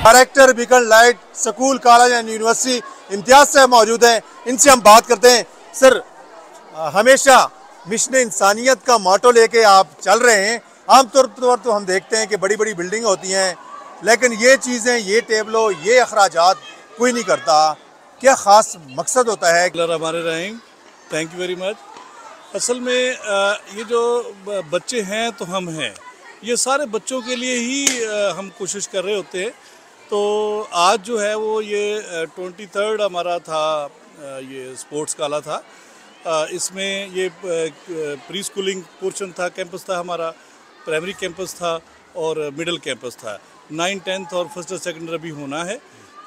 Director beacon light school college and university Imtiaz साहब मौजूद हैं। इनसे हम बात करते हैं। सर, हमेशा मिशन इंसानियत का मोटो लेके आप चल रहे हैं। आमतौर पर तो हम देखते हैं कि बड़ी बड़ी बिल्डिंग होती हैं, लेकिन ये चीज़ें, ये टेबलों, ये अखराजात कोई नहीं करता। क्या ख़ास मकसद होता है? हमारे रहें, थैंक यू वेरी मच। असल में ये जो बच्चे हैं तो हम हैं, ये सारे बच्चों के लिए ही हम कोशिश कर रहे होते हैं। तो आज जो है वो ये 23rd हमारा था, ये स्पोर्ट्स काला था। इसमें ये प्री स्कूलिंग पोर्शन था, कैंपस था हमारा, प्राइमरी कैंपस था और मिडिल कैंपस था। 9th 10th और फर्स्ट और सेकेंड भी होना है।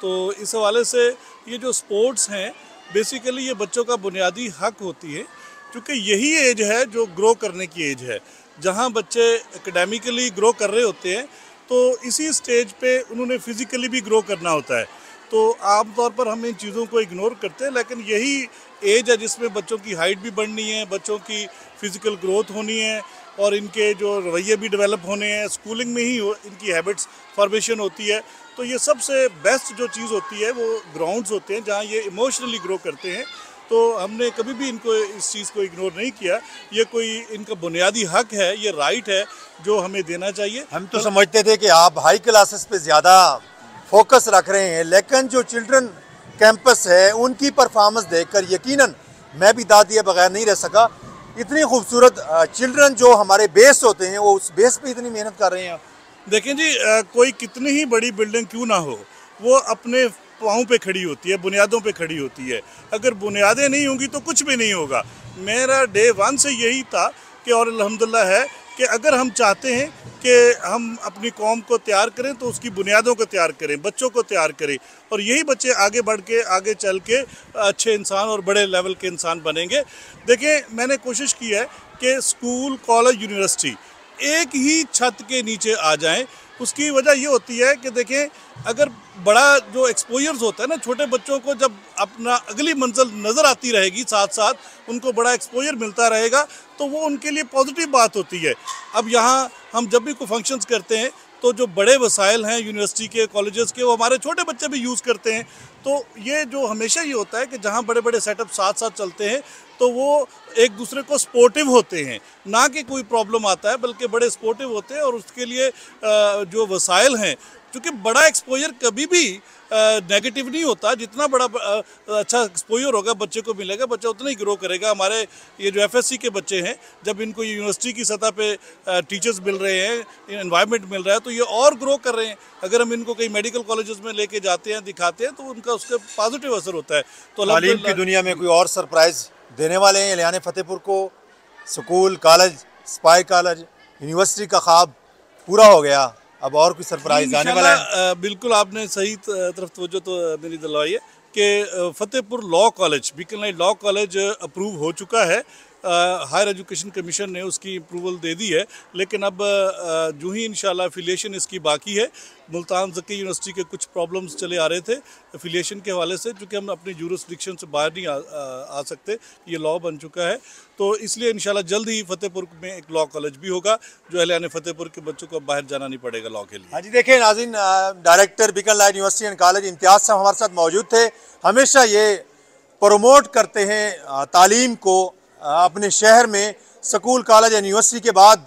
तो इस हवाले से ये जो स्पोर्ट्स हैं बेसिकली ये बच्चों का बुनियादी हक होती है, क्योंकि यही एज है जो ग्रो करने की एज है। जहाँ बच्चे एकेडमिकली ग्रो कर रहे होते हैं तो इसी स्टेज पे उन्होंने फिज़िकली भी ग्रो करना होता है। तो आमतौर पर हम इन चीज़ों को इग्नोर करते हैं, लेकिन यही एज है जिसमें बच्चों की हाइट भी बढ़नी है, बच्चों की फ़िज़िकल ग्रोथ होनी है और इनके जो रवैये भी डेवलप होने हैं। स्कूलिंग में ही इनकी हैबिट्स फॉर्मेशन होती है। तो ये सबसे बेस्ट जो चीज़ होती है वो ग्राउंड्स होते हैं जहाँ ये इमोशनली ग्रो करते हैं। तो हमने कभी भी इनको इस चीज़ को इग्नोर नहीं किया। ये कोई इनका बुनियादी हक है, ये राइट है जो हमें देना चाहिए। हम तो समझते थे कि आप हाई क्लासेस पे ज़्यादा फोकस रख रहे हैं, लेकिन जो चिल्ड्रन कैंपस है उनकी परफॉर्मेंस देखकर यकीनन मैं भी दाद दिए बगैर नहीं रह सका। इतनी खूबसूरत चिल्ड्रन जो हमारे बेस होते हैं, वो उस बेस पे इतनी मेहनत कर रहे हैं। देखें जी, कोई कितनी ही बड़ी बिल्डिंग क्यों ना हो, वो अपने पाँव पे खड़ी होती है, बुनियादों पे खड़ी होती है। अगर बुनियादें नहीं होंगी तो कुछ भी नहीं होगा। मेरा डे 1 से यही था कि, और अल्हम्दुलिल्लाह है कि अगर हम चाहते हैं कि हम अपनी कौम को तैयार करें तो उसकी बुनियादों को तैयार करें, बच्चों को तैयार करें, और यही बच्चे आगे बढ़ के, आगे चल के अच्छे इंसान और बड़े लेवल के इंसान बनेंगे। देखें, मैंने कोशिश की है कि स्कूल, कॉलेज, यूनिवर्सिटी एक ही छत के नीचे आ जाएं। उसकी वजह ये होती है कि देखें, अगर बड़ा जो एक्सपोजर्स होता है ना, छोटे बच्चों को जब अपना अगली मंजिल नज़र आती रहेगी, साथ साथ उनको बड़ा एक्सपोजर मिलता रहेगा, तो वो उनके लिए पॉजिटिव बात होती है। अब यहाँ हम जब भी कोई फंक्शंस करते हैं तो जो बड़े वसाइल हैं यूनिवर्सिटी के, कॉलेजेस के, वो हमारे छोटे बच्चे भी यूज़ करते हैं। तो ये जो हमेशा ये होता है कि जहाँ बड़े बड़े सेटअप साथ साथ चलते हैं तो वो एक दूसरे को सपोर्टिव होते हैं, ना कि कोई प्रॉब्लम आता है, बल्कि बड़े सपोर्टिव होते हैं। और उसके लिए जो वसाइल हैं, क्योंकि बड़ा एक्सपोजर कभी भी नेगेटिव नहीं होता। जितना बड़ा अच्छा एक्सपोजर होगा बच्चे को मिलेगा, बच्चा उतना ही ग्रो करेगा। हमारे ये जो FSC के बच्चे हैं, जब इनको यूनिवर्सिटी की सतह पे टीचर्स मिल रहे हैं, एनवायरनमेंट मिल रहा है, तो ये और ग्रो कर रहे हैं। अगर हम इनको कई मेडिकल कॉलेजेस में लेके जाते हैं, दिखाते हैं, तो उनका उसका पॉजिटिव असर होता है। तो तालीम की दुनिया में कोई और सरप्राइज़ देने वाले हैं एलियाने फतेहपुर को? School, college, spy college, university का ख्वाब पूरा हो गया, अब और कोई सरप्राइज आने वाला है? बिल्कुल, आपने सही तरफ तवज्जो तो मेरी दिलवाई है कि Fatehpur law college, beacon light law college approve हो चुका है। हायर एजुकेशन कमीशन ने उसकी अप्रूवल दे दी है, लेकिन अब जो ही इंशाल्लाह एफिलिएशन इसकी बाकी है। मुल्तान ज़की यूनिवर्सिटी के कुछ प्रॉब्लम्स चले आ रहे थे एफिलिएशन के हवाले से, क्योंकि हम अपनी जुरिस्डिक्शन से बाहर नहीं आ सकते। ये लॉ बन चुका है, तो इसलिए इंशाल्लाह जल्द ही फतेहपुर में एक लॉ कॉलेज भी होगा, जो अहलियाने फतेहपुर के बच्चों को बाहर जाना नहीं पड़ेगा लॉ के लिए। हाँ जी, देखिए नाज़रीन, director beacon light university and college Imtiaz साहब हमारे साथ मौजूद थे। हमेशा ये प्रमोट करते हैं तालीम को अपने शहर में, स्कूल, कॉलेज एंड यूनिवर्सिटी के बाद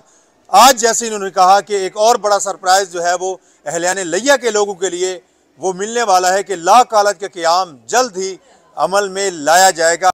आज जैसे इन्होंने कहा कि एक और बड़ा सरप्राइज़ जो है वो अहलियाने लैया के लोगों के लिए वो मिलने वाला है कि लॉ कॉलेज का क़याम जल्द ही अमल में लाया जाएगा।